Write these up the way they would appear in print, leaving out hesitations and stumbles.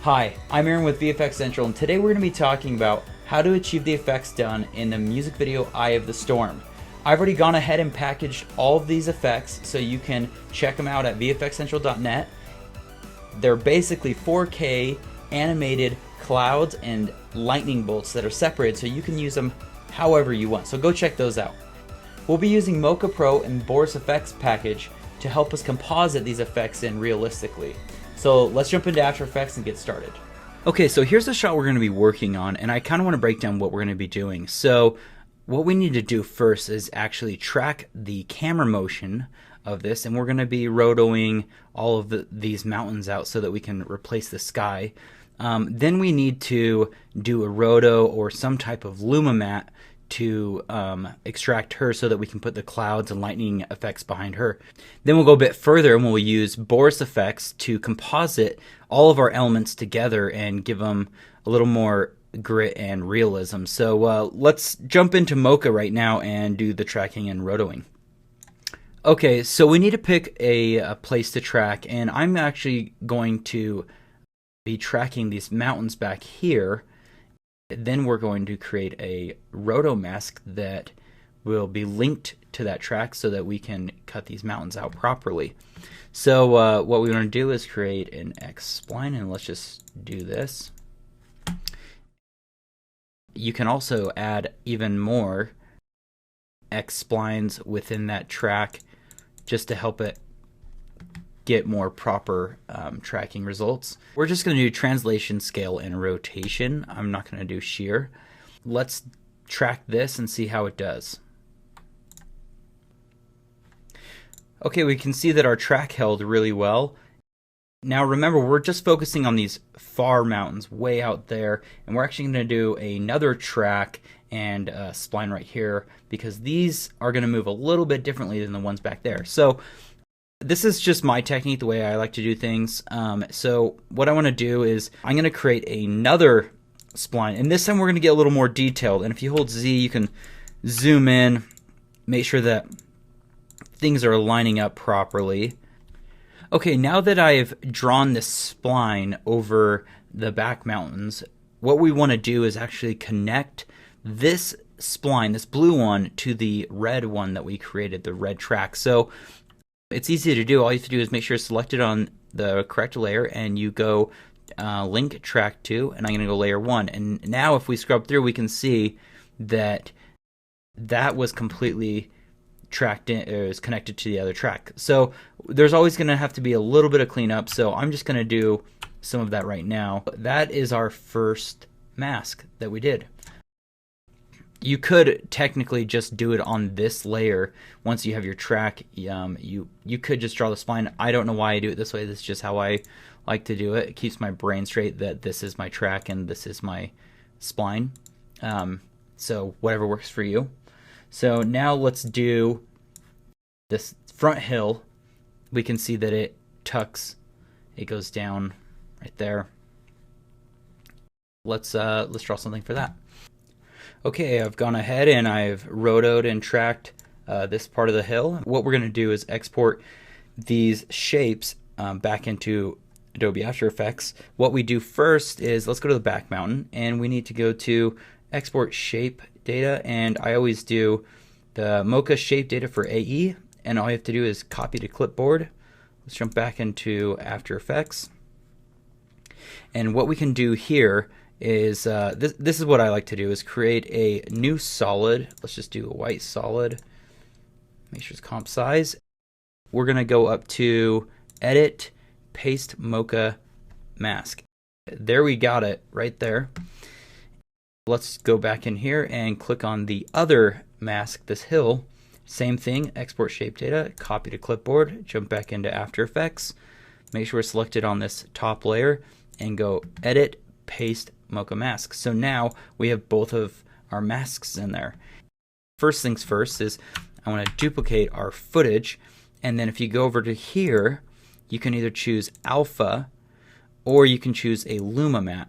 Hi, I'm Aaron with VFX Central, and today we're going to be talking about how to achieve the effects done in the music video Eye of the Storm. I've already gone ahead and packaged all of these effects so you can check them out at vfxcentral.net. They're basically 4K animated clouds and lightning bolts that are separated so you can use them however you want. So go check those out. We'll be using Mocha Pro and BorisFX package to help us composite these effects in realistically. So let's jump into After Effects and get started. Okay, so here's the shot we're going to be working on, and I kind of want to break down what we're going to be doing. So what we need to do first is actually track the camera motion of this, and we're going to be rotoing all of these mountains out so that we can replace the sky. Then we need to do a roto or some type of luma matte to extract her so that we can put the clouds and lightning effects behind her. Then we'll go a bit further and we'll use BorisFX to composite all of our elements together and give them a little more grit and realism. So let's jump into Mocha right now and do the tracking and rotoing. Okay, so we need to pick a place to track, and I'm actually going to be tracking these mountains back here. Then we're going to create a roto mask that will be linked to that track so that we can cut these mountains out properly. So what we want to do is create an X spline, and let's just do this. You can also add even more X splines within that track just to help it get more proper tracking results. We're just going to do translation, scale, and rotation. I'm not going to do shear. Let's track this and see how it does. Okay, we can see that our track held really well. Now remember, we're just focusing on these far mountains way out there, and we're actually going to do another track and spline right here because these are going to move a little bit differently than the ones back there. So this is just my technique, the way I like to do things. So what I want to do is I'm going to create another spline, and this time we're going to get a little more detailed. And if you hold Z, you can zoom in, make sure that things are lining up properly. Okay, now that I've drawn this spline over the back mountains, what we want to do is actually connect this spline, this blue one, to the red one that we created, the red track. So it's easy to do. All you have to do is make sure it's selected on the correct layer, and you go link track 2, and I'm going to go layer 1. And now if we scrub through, we can see that that was completely tracked in, is connected to the other track. So there's always going to have to be a little bit of cleanup, so I'm just going to do some of that right now. That is our first mask that we did. You could technically just do it on this layer once you have your track. You could just draw the spline. I don't know why I do it this way. This is just how I like to do it. It keeps my brain straight that this is my track and this is my spline. So whatever works for you. So now let's do this front hill. We can see that it tucks. It goes down right there. Let's draw something for that. Okay, I've gone ahead and I've rotoed and tracked this part of the hill. What we're going to do is export these shapes back into Adobe After Effects. What we do first is let's go to the back mountain, and we need to go to Export Shape Data, and I always do the Mocha Shape Data for AE, and all you have to do is copy to clipboard. Let's jump back into After Effects. And what we can do here is this is what I like to do, is create a new solid. Let's just do a white solid. Make sure it's comp size. We're going to go up to Edit, Paste Mocha Mask. There, we got it right there. Let's go back in here and click on the other mask, this hill. Same thing, export shape data, copy to clipboard, jump back into After Effects. Make sure we're selected on this top layer and go Edit, Paste Mocha Mask. So now we have both of our masks in there. First things first is I want to duplicate our footage, and then if you go over to here, you can either choose alpha or you can choose a luma matte.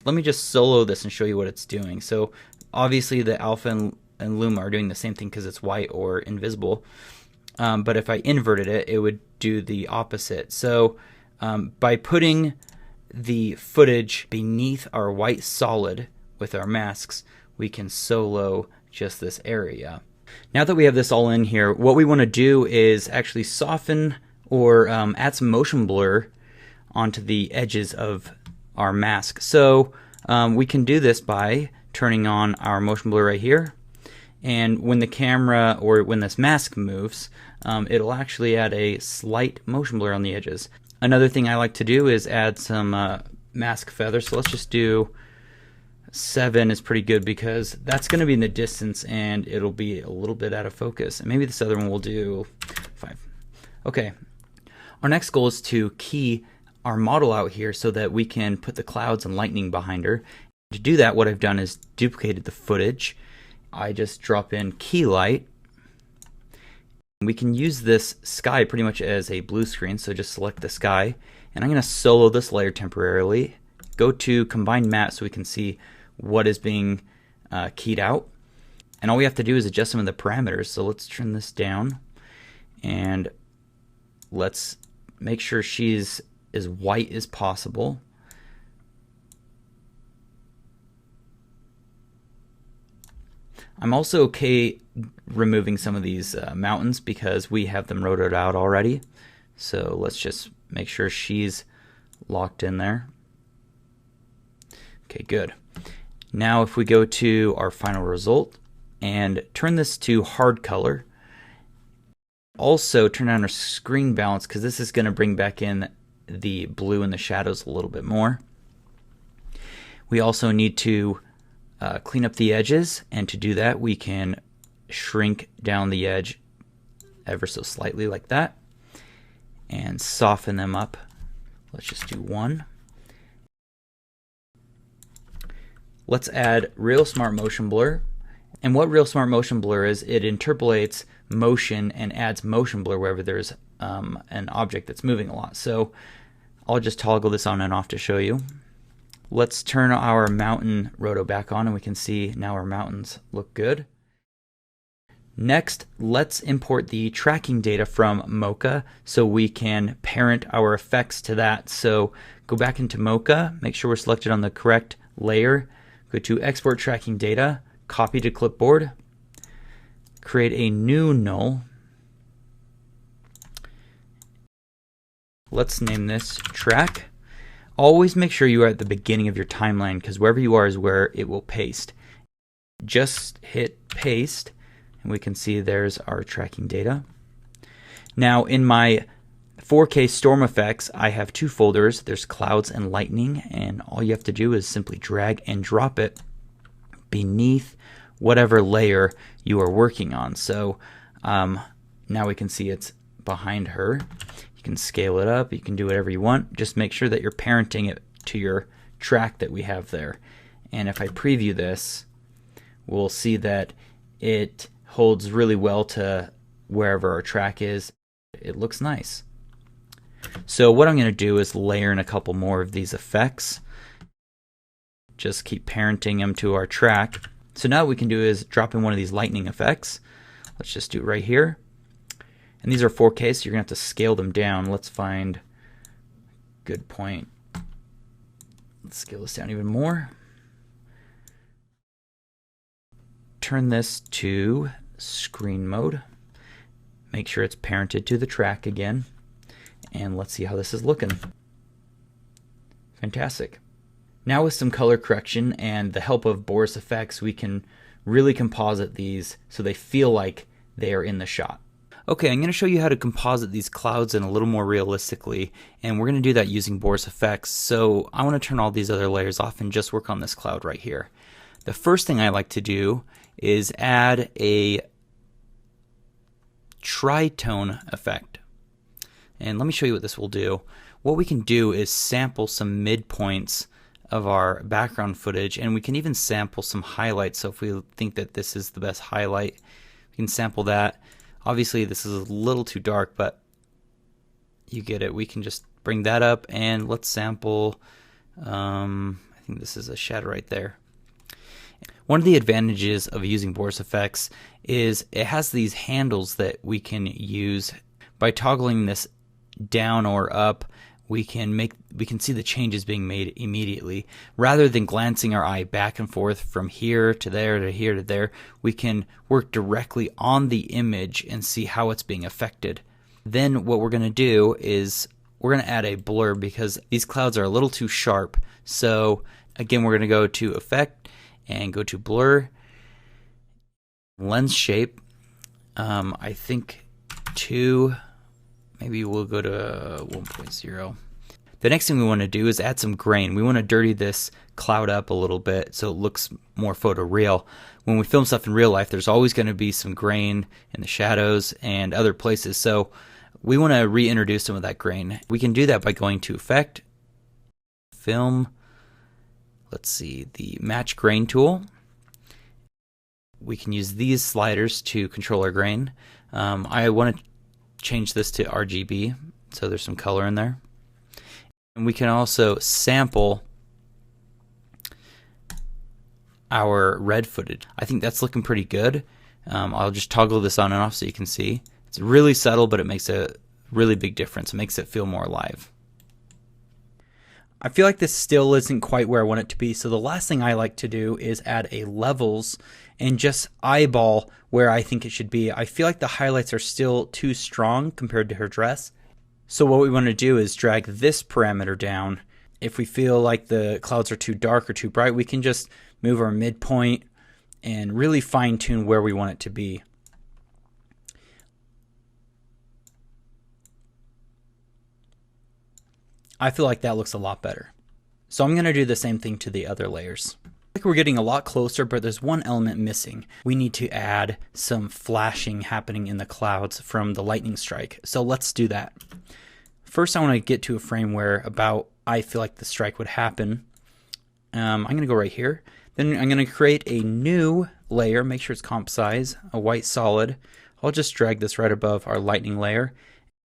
Let me just solo this and show you what it's doing. So obviously the alpha and luma are doing the same thing because it's white or invisible. But if I inverted it, it would do the opposite. So by putting the footage beneath our white solid with our masks, we can solo just this area. Now that we have this all in here, what we want to do is actually soften or add some motion blur onto the edges of our mask. So we can do this by turning on our motion blur right here, and when the camera or when this mask moves, it'll actually add a slight motion blur on the edges. Another thing I like to do is add some mask feather. So let's just do 7 is pretty good because that's going to be in the distance and it'll be a little bit out of focus. And maybe this other one will do 5. Okay. Our next goal is to key our model out here so that we can put the clouds and lightning behind her. To do that, what I've done is duplicated the footage. I just drop in key light. We can use this sky pretty much as a blue screen, so just select the sky. And I'm going to solo this layer temporarily. Go to combine matte so we can see what is being keyed out. And all we have to do is adjust some of the parameters. So let's turn this down and let's make sure she's as white as possible. I'm also okay removing some of these mountains because we have them rotoed out already. So let's just make sure she's locked in there. Okay, good. Now if we go to our final result and turn this to hard color, also turn on our screen balance because this is going to bring back in the blue and the shadows a little bit more. We also need to clean up the edges, and to do that we can shrink down the edge ever so slightly like that and soften them up. Let's just do 1. Let's add Real Smart Motion Blur. And what Real Smart Motion Blur is, it interpolates motion and adds motion blur wherever there's an object that's moving a lot. So I'll just toggle this on and off to show you. Let's turn our mountain roto back on and we can see now our mountains look good. Next, let's import the tracking data from Mocha so we can parent our effects to that. So go back into Mocha, make sure we're selected on the correct layer, go to Export Tracking Data, copy to clipboard, create a new null. Let's name this track. Always make sure you are at the beginning of your timeline because wherever you are is where it will paste. Just hit paste and we can see there's our tracking data. Now in my 4K storm effects, I have 2 folders. There's clouds and lightning, and all you have to do is simply drag and drop it beneath whatever layer you are working on. So now we can see it's behind her. You can scale it up, you can do whatever you want. Just make sure that you're parenting it to your track that we have there. And if I preview this, we'll see that it holds really well to wherever our track is. It looks nice. So what I'm going to do is layer in a couple more of these effects. Just keep parenting them to our track. So now what we can do is drop in one of these lightning effects. Let's just do it right here. And these are 4K, so you're going to have to scale them down. Let's find a good point. Let's scale this down even more. Turn this to screen mode. Make sure it's parented to the track again. And let's see how this is looking. Fantastic. Now with some color correction and the help of BorisFX, we can really composite these so they feel like they are in the shot. Okay, I'm going to show you how to composite these clouds in a little more realistically, and we're going to do that using BorisFX. So I want to turn all these other layers off and just work on this cloud right here. The first thing I like to do is add a tritone effect. And let me show you what this will do. What we can do is sample some midpoints of our background footage, and we can even sample some highlights. So if we think that this is the best highlight, we can sample that. Obviously this is a little too dark, but you get it. We can just bring that up and let's sample, I think this is a shadow right there. One of the advantages of using BorisFX is it has these handles that we can use. By toggling this down or up, we can see the changes being made immediately. Rather than glancing our eye back and forth from here to there to here to there, we can work directly on the image and see how it's being affected. Then what we're going to do is we're going to add a blur because these clouds are a little too sharp. So again, we're going to go to Effect and go to Blur, Lens Shape. I think 2, maybe we'll go to 1.0. The next thing we want to do is add some grain. We want to dirty this cloud up a little bit so it looks more photoreal. When we film stuff in real life, there's always going to be some grain in the shadows and other places. So we want to reintroduce some of that grain. We can do that by going to Effect, Film, let's see, the Match Grain tool. We can use these sliders to control our grain. I want to change this to RGB, so there's some color in there. And we can also sample our red footage. I think that's looking pretty good. I'll just toggle this on and off so you can see. It's really subtle, but it makes a really big difference. It makes it feel more alive. I feel like this still isn't quite where I want it to be, so the last thing I like to do is add a levels and just eyeball where I think it should be. I feel like the highlights are still too strong compared to her dress. So what we want to do is drag this parameter down. If we feel like the clouds are too dark or too bright, we can just move our midpoint and really fine tune where we want it to be. I feel like that looks a lot better. So I'm going to do the same thing to the other layers. I think we're getting a lot closer, but there's one element missing. We need to add some flashing happening in the clouds from the lightning strike. So let's do that. First, I want to get to a frame where about I feel like the strike would happen. I'm going to go right here. Then I'm going to create a new layer, make sure it's comp size, a white solid. I'll just drag this right above our lightning layer.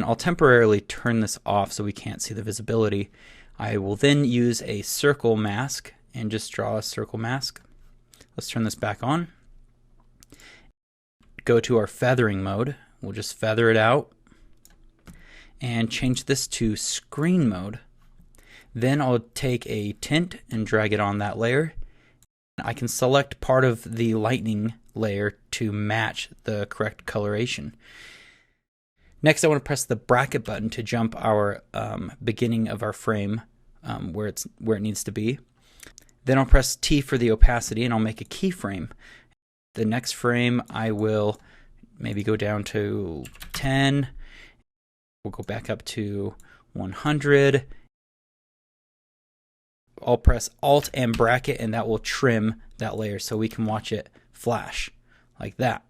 I'll temporarily turn this off so we can't see the visibility. I will then use a circle mask and just draw a circle mask. Let's turn this back on. Go to our feathering mode. We'll just feather it out and change this to screen mode. Then I'll take a tint and drag it on that layer. I can select part of the lightning layer to match the correct coloration. Next, I want to press the bracket button to jump our beginning of our frame where it needs to be. Then I'll press T for the opacity and I'll make a keyframe. The next frame I will maybe go down to 10. We'll go back up to 100. I'll press Alt and bracket and that will trim that layer so we can watch it flash like that.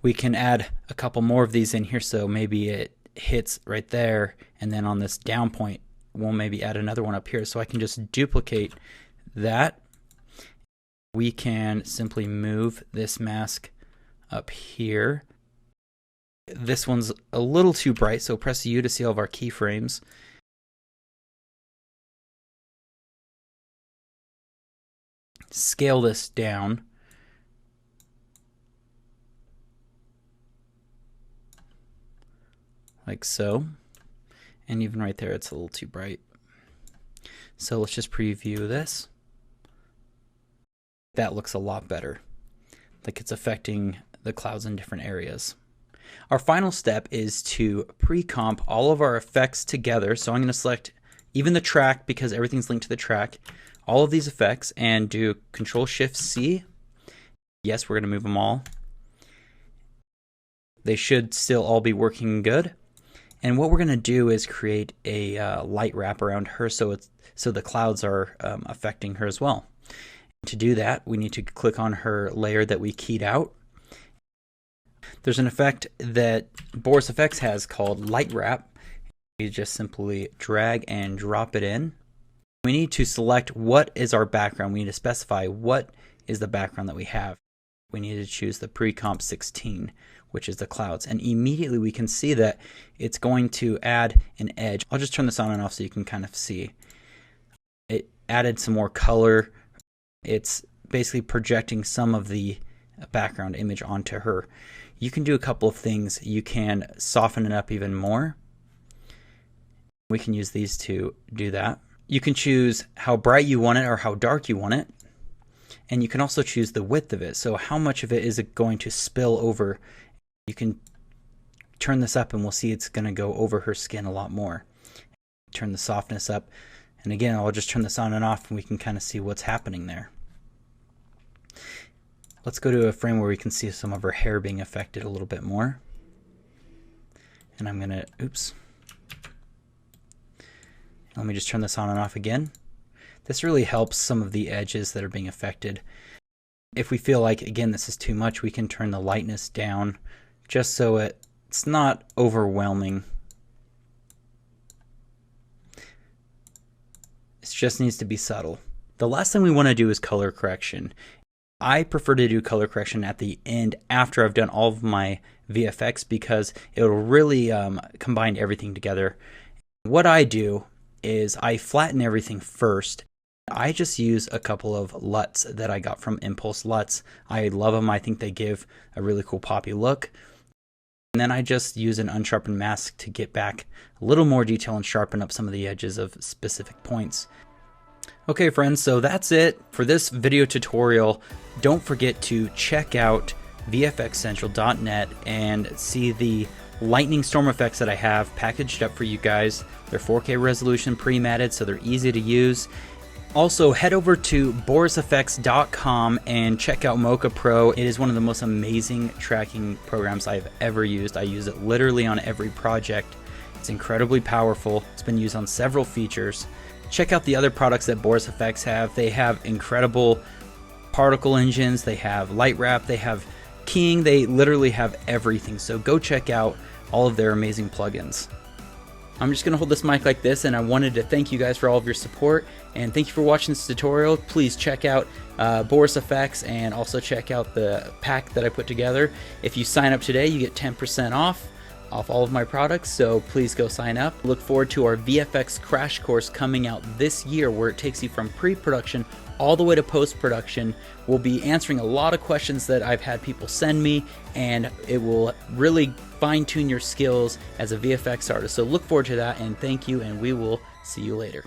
We can add a couple more of these in here so maybe it hits right there, and then on this down point we'll maybe add another one up here. So I can just duplicate that. We can simply move this mask up here. This one's a little too bright, so press U to see all of our keyframes. Scale this down. Like so. And even right there it's a little too bright. So let's just preview this. That looks a lot better. Like it's affecting the clouds in different areas. Our final step is to pre-comp all of our effects together. So I'm going to select even the track because everything's linked to the track. All of these effects and do Control-Shift-C. Yes, we're going to move them all. They should still all be working good. And what we're going to do is create a light wrap around her so the clouds are affecting her as well. To do that, we need to click on her layer that we keyed out. There's an effect that BorisFX has called LIGHTWRAP. You just simply drag and drop it in. We need to select what is our background. We need to specify what is the background that we have. We need to choose the pre-comp 16, which is the clouds. And immediately we can see that it's going to add an edge. I'll just turn this on and off so you can kind of see. It added some more color. It's basically projecting some of the background image onto her. You can do a couple of things. You can soften it up even more. We can use these to do that. You can choose how bright you want it or how dark you want it. And you can also choose the width of it. So how much of it is it going to spill over? You can turn this up and we'll see it's going to go over her skin a lot more. Turn the softness up. And again, I'll just turn this on and off and we can kind of see what's happening there. Let's go to a frame where we can see some of her hair being affected a little bit more. And I'm going to, oops. Let me just turn this on and off again. This really helps some of the edges that are being affected. If we feel like, again, this is too much, we can turn the lightness down just so it's not overwhelming. It just needs to be subtle. The last thing we want to do is color correction. I prefer to do color correction at the end after I've done all of my VFX because it will really combine everything together. What I do is I flatten everything first. I just use a couple of LUTs that I got from Impulse LUTs. I love them. I think they give a really cool poppy look. And then I just use an unsharpened mask to get back a little more detail and sharpen up some of the edges of specific points. Okay friends, so that's it for this video tutorial. Don't forget to check out vfxcentral.net and see the lightning storm effects that I have packaged up for you guys. They're 4K resolution, pre-matted, so they're easy to use. Also, head over to BorisFX.com and check out Mocha Pro. It is one of the most amazing tracking programs I've ever used. I use it literally on every project. It's incredibly powerful. It's been used on several features. Check out the other products that BorisFX have. They have incredible particle engines, they have LIGHTWRAP, they have keying, they literally have everything. So go check out all of their amazing plugins. I'm just going to hold this mic like this, and I wanted to thank you guys for all of your support, and thank you for watching this tutorial. Please check out BorisFX and also check out the pack that I put together. If you sign up today, you get 10% off all of my products, so please go sign up. Look forward to our VFX crash course coming out this year, where it takes you from pre-production all the way to post-production. We'll be answering a lot of questions that I've had people send me, and it will really fine-tune your skills as a VFX artist. So look forward to that, and thank you, and we will see you later.